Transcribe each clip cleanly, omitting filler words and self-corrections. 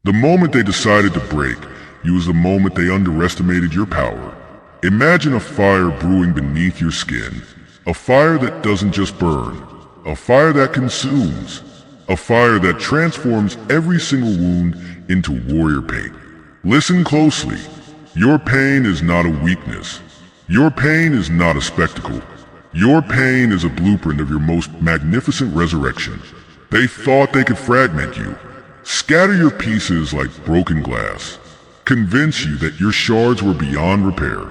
The moment they decided to break you is the moment they underestimated your power. Imagine a fire brewing beneath your skin. A fire that doesn't just burn. A fire that consumes. A fire that transforms every single wound into warrior paint. Listen closely. Your pain is not a weakness. Your pain is not a spectacle. Your pain is a blueprint of your most magnificent resurrection. They thought they could fragment you, scatter your pieces like broken glass, convince you that your shards were beyond repair.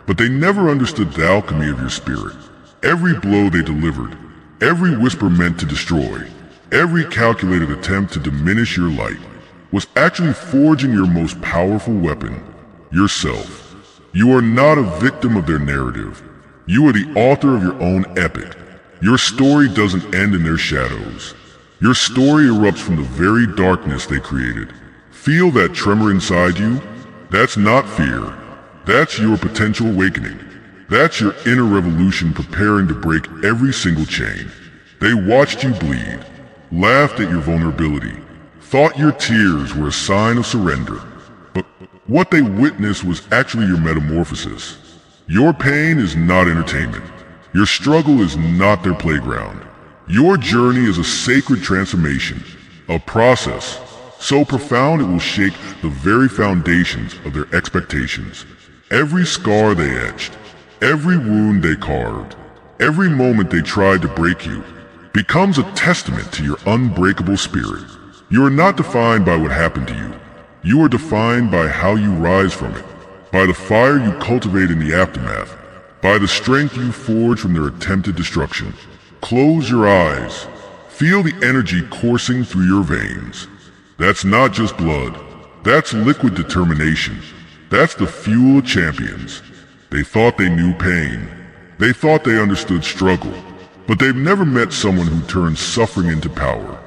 But they never understood the alchemy of your spirit. Every blow they delivered, every whisper meant to destroy, every calculated attempt to diminish your light, was actually forging your most powerful weapon, yourself. You are not a victim of their narrative. You are the author of your own epic. Your story doesn't end in their shadows. Your story erupts from the very darkness they created. Feel that tremor inside you? That's not fear. That's your potential awakening. That's your inner revolution preparing to break every single chain. They watched you bleed, laughed at your vulnerability, thought your tears were a sign of surrender. But what they witnessed was actually your metamorphosis. Your pain is not entertainment. Your struggle is not their playground. Your journey is a sacred transformation, a process so profound it will shake the very foundations of their expectations. Every scar they etched, every wound they carved, every moment they tried to break you, becomes a testament to your unbreakable spirit. You are not defined by what happened to you. You are defined by how you rise from it, by the fire you cultivate in the aftermath, by the strength you forge from their attempted destruction. Close your eyes. Feel the energy coursing through your veins. That's not just blood. That's liquid determination. That's the fuel of champions. They thought they knew pain. They thought they understood struggle. But they've never met someone who turns suffering into power,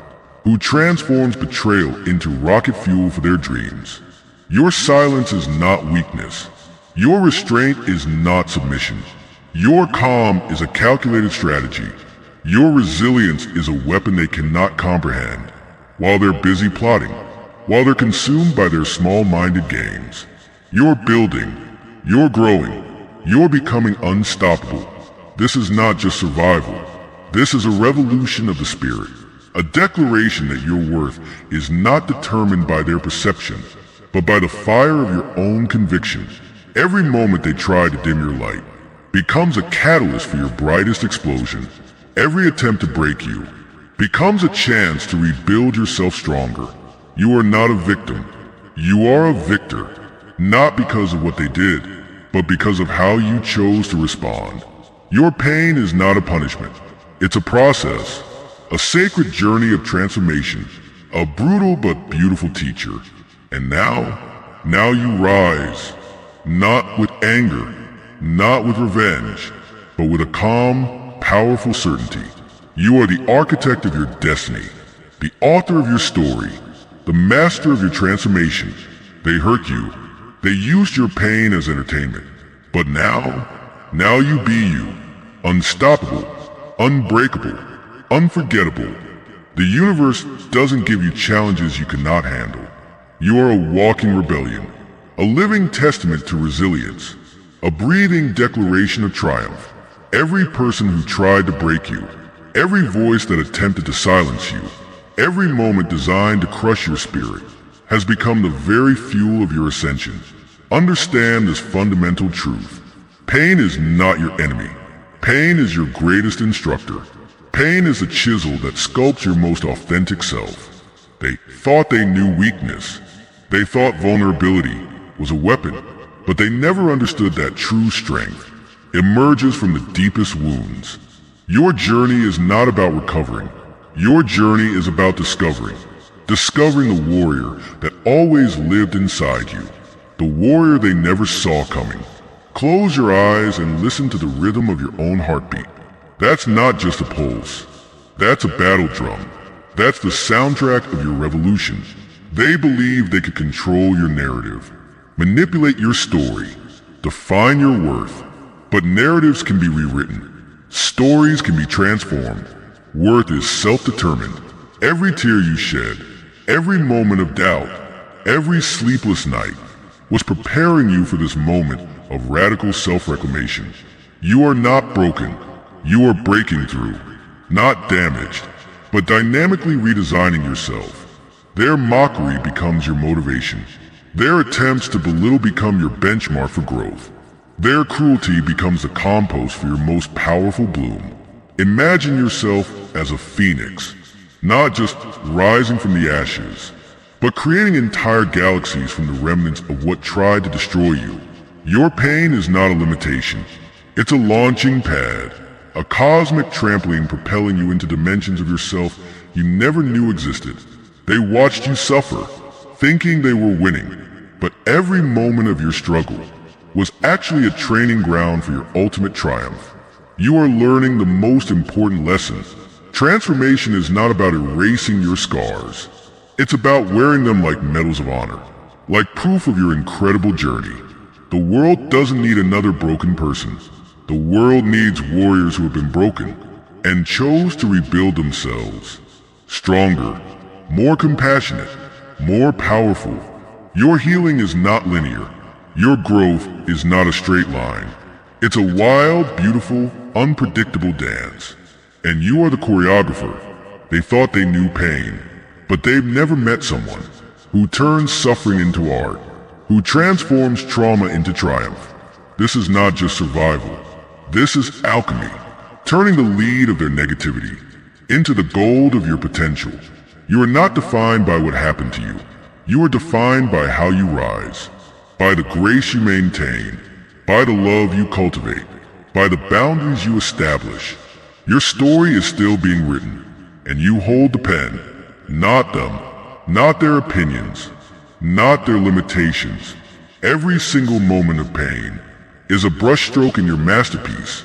who transforms betrayal into rocket fuel for their dreams. Your silence is not weakness. Your restraint is not submission. Your calm is a calculated strategy. Your resilience is a weapon they cannot comprehend. While they're busy plotting, while they're consumed by their small-minded games, you're building, you're growing, you're becoming unstoppable. This is not just survival. This is a revolution of the spirit, a declaration that your worth is not determined by their perception, but by the fire of your own conviction. Every moment they try to dim your light becomes a catalyst for your brightest explosion. Every attempt to break you becomes a chance to rebuild yourself stronger. You are not a victim. You are a victor, not because of what they did, but because of how you chose to respond. Your pain is not a punishment. It's a process, a sacred journey of transformation, a brutal but beautiful teacher. And now you rise, not with anger, not with revenge, but with a calm, powerful certainty. You are the architect of your destiny, the author of your story, the master of your transformation. They hurt you. They used your pain as entertainment. But now you be you, unstoppable, unbreakable, unforgettable. The universe doesn't give you challenges you cannot handle. You are a walking rebellion, a living testament to resilience, a breathing declaration of triumph. Every person who tried to break you, every voice that attempted to silence you, every moment designed to crush your spirit, has become the very fuel of your ascension. Understand this fundamental truth. Pain is not your enemy. Pain is your greatest instructor. Pain is the chisel that sculpts your most authentic self. They thought they knew weakness. They thought vulnerability was a weapon, but they never understood that true strength emerges from the deepest wounds. Your journey is not about recovering. Your journey is about discovering the warrior that always lived inside you, the warrior they never saw coming. Close your eyes and listen to the rhythm of your own heartbeat. That's not just a pulse. That's a battle drum. That's the soundtrack of your revolution. They believed they could control your narrative, manipulate your story, define your worth. But narratives can be rewritten. Stories can be transformed. Worth is self-determined. Every tear you shed, every moment of doubt, every sleepless night was preparing you for this moment of radical self-reclamation. You are not broken. You are breaking through. Not damaged, but dynamically redesigning yourself. Their mockery becomes your motivation. Their attempts to belittle become your benchmark for growth. Their cruelty becomes the compost for your most powerful bloom. Imagine yourself as a phoenix, not just rising from the ashes, but creating entire galaxies from the remnants of what tried to destroy you. Your pain is not a limitation. It's a launching pad, a cosmic trampoline propelling you into dimensions of yourself you never knew existed. They watched you suffer, thinking they were winning, but every moment of your struggle was actually a training ground for your ultimate triumph. You are learning the most important lesson. Transformation is not about erasing your scars. It's about wearing them like medals of honor, like proof of your incredible journey. The world doesn't need another broken person. The world needs warriors who have been broken and chose to rebuild themselves. Stronger, more compassionate, more powerful. Your healing is not linear. Your growth is not a straight line. It's a wild, beautiful, unpredictable dance. And you are the choreographer. They thought they knew pain, but they've never met someone who turns suffering into art, who transforms trauma into triumph. This is not just survival. This is alchemy, turning the lead of their negativity into the gold of your potential. You are not defined by what happened to you. You are defined by how you rise, by the grace you maintain, by the love you cultivate, by the boundaries you establish. Your story is still being written, and you hold the pen, not them, not their opinions, not their limitations. Every single moment of pain is a brushstroke in your masterpiece.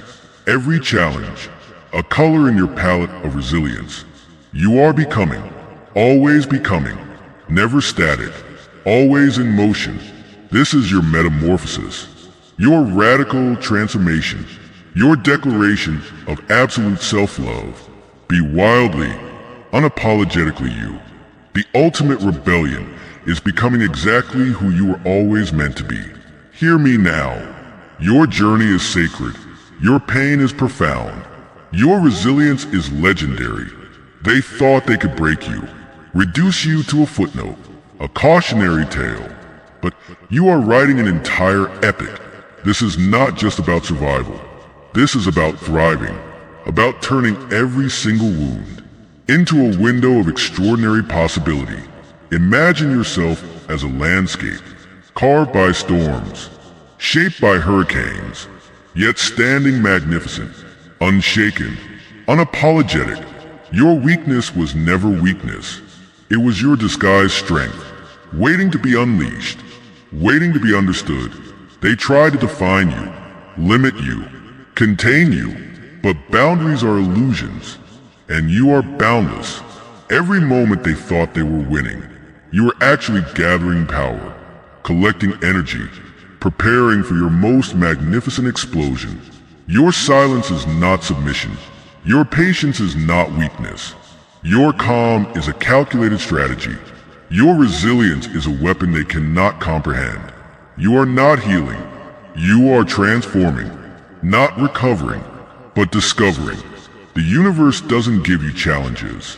Every challenge, a color in your palette of resilience. You are becoming, always becoming, never static, always in motion. This is your metamorphosis, your radical transformation, your declaration of absolute self-love. Be wildly, unapologetically you. The ultimate rebellion is becoming exactly who you were always meant to be. Hear me now. Your journey is sacred. Your pain is profound. Your resilience is legendary. They thought they could break you, reduce you to a footnote, a cautionary tale. But you are writing an entire epic. This is not just about survival. This is about thriving, about turning every single wound into a window of extraordinary possibility. Imagine yourself as a landscape, carved by storms, shaped by hurricanes, yet standing magnificent, unshaken, unapologetic. Your weakness was never weakness. It was your disguised strength, waiting to be unleashed, waiting to be understood. They tried to define you, limit you, contain you, but boundaries are illusions, and you are boundless. Every moment they thought they were winning, you were actually gathering power, collecting energy, preparing for your most magnificent explosion. Your silence is not submission. Your patience is not weakness. Your calm is a calculated strategy. Your resilience is a weapon they cannot comprehend. You are not healing. You are transforming, not recovering, but discovering. The universe doesn't give you challenges.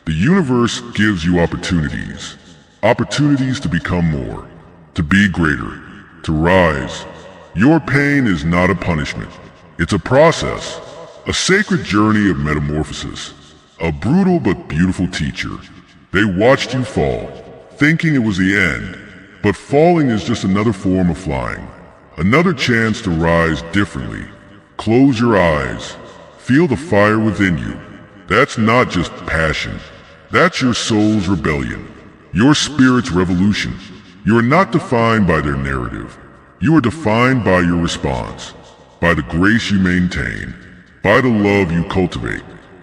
The universe gives you opportunities. Opportunities to become more, to be greater, to rise. Your pain is not a punishment. It's a process, a sacred journey of metamorphosis, a brutal but beautiful teacher. They watched you fall, thinking it was the end, but falling is just another form of flying, another chance to rise differently. Close your eyes, feel the fire within you. That's not just passion, that's your soul's rebellion, your spirit's revolution. You are not defined by their narrative. You are defined by your response, by the grace you maintain, by the love you cultivate,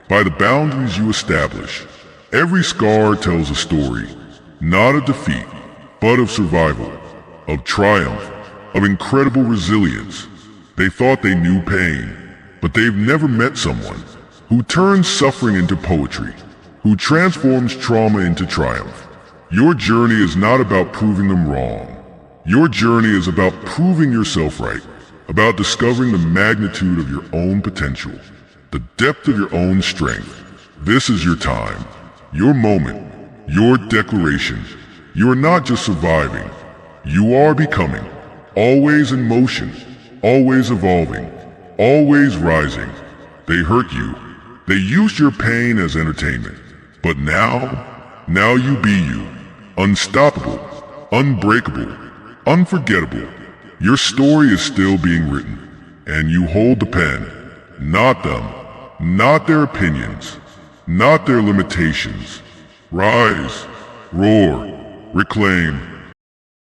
by the boundaries you establish. Every scar tells a story, not of defeat, but of survival, of triumph, of incredible resilience. They thought they knew pain, but they've never met someone who turns suffering into poetry, who transforms trauma into triumph. Your journey is not about proving them wrong. Your journey is about proving yourself right, about discovering the magnitude of your own potential, the depth of your own strength. This is your time, your moment, your declaration. You are not just surviving, you are becoming, always in motion, always evolving, always rising. They hurt you. They used your pain as entertainment. But now you be you, unstoppable, unbreakable, unforgettable. Your story is still being written, and you hold the pen. Not them, not their opinions, not their limitations. Rise, roar, reclaim,